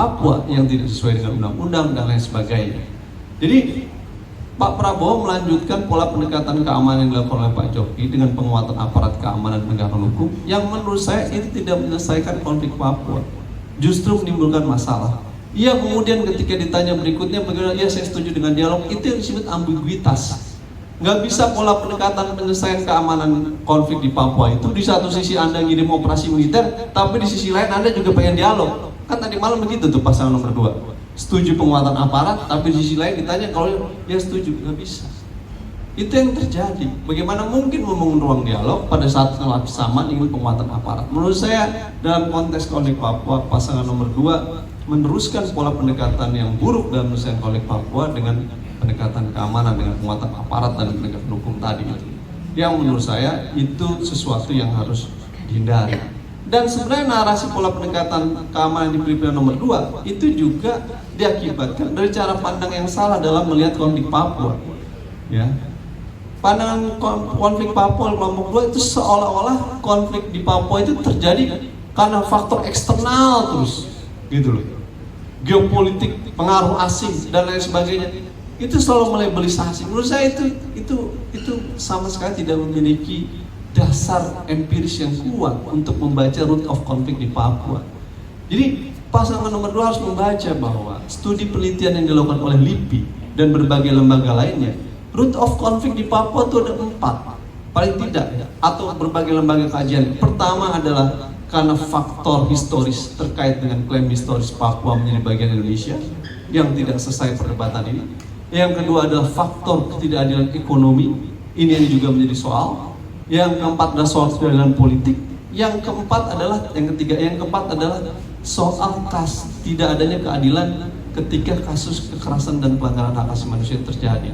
Papua yang tidak sesuai dengan undang-undang dan lain sebagainya. Jadi Pak Prabowo melanjutkan pola pendekatan keamanan yang dilakukan oleh Pak Jokowi dengan penguatan aparat keamanan penegakan hukum yang menurut saya itu tidak menyelesaikan konflik Papua, justru menimbulkan masalah. Ia kemudian ketika ditanya berikutnya bagaimana, ya saya setuju dengan dialog, itu yang disebut ambiguitas. Nggak bisa pola pendekatan penyelesaian keamanan konflik di Papua itu di satu sisi Anda ngirim operasi militer, tapi di sisi lain Anda juga pengen dialog. Kan tadi malam begitu tuh pasangan nomor 2. Setuju penguatan aparat, tapi di sisi lain ditanya kalau dia setuju, nggak bisa. Itu yang terjadi. Bagaimana mungkin membangun ruang dialog pada saat bersamaan ingin penguatan aparat? Menurut saya dalam konteks konflik Papua, pasangan nomor 2 meneruskan pola pendekatan yang buruk dalam menyelesaikan konflik Papua dengan pendekatan keamanan dengan penguatan aparat dan penegakan hukum tadi itu. Yang menurut saya itu sesuatu yang harus dihindari. Dan sebenarnya narasi pola pendekatan keamanan di pilihan nomor 2 itu juga diakibatkan dari cara pandang yang salah dalam melihat konflik Papua. Ya, pandangan konflik Papua kelompok 2 itu seolah-olah konflik di Papua itu terjadi karena faktor eksternal terus, gitu loh. Geopolitik, pengaruh asing dan lain sebagainya. Itu selalu melabelisasi. Menurut saya itu sama sekali tidak memiliki dasar empiris yang kuat untuk membaca root of conflict di Papua. Jadi pasangan nomor 2 harus membaca bahwa studi penelitian yang dilakukan oleh LIPI dan berbagai lembaga lainnya, root of conflict di Papua itu ada 4 paling tidak, atau berbagai lembaga kajian. Pertama adalah karena faktor historis terkait dengan klaim historis Papua menjadi bagian Indonesia yang tidak selesai perdebatan ini. Yang kedua adalah faktor ketidakadilan ekonomi, ini yang juga menjadi soal. Yang keempat adalah soal ketidakadilan politik. Yang keempat adalah yang keempat adalah soal tidak adanya keadilan ketika kasus kekerasan dan pelanggaran hak asasi manusia terjadi.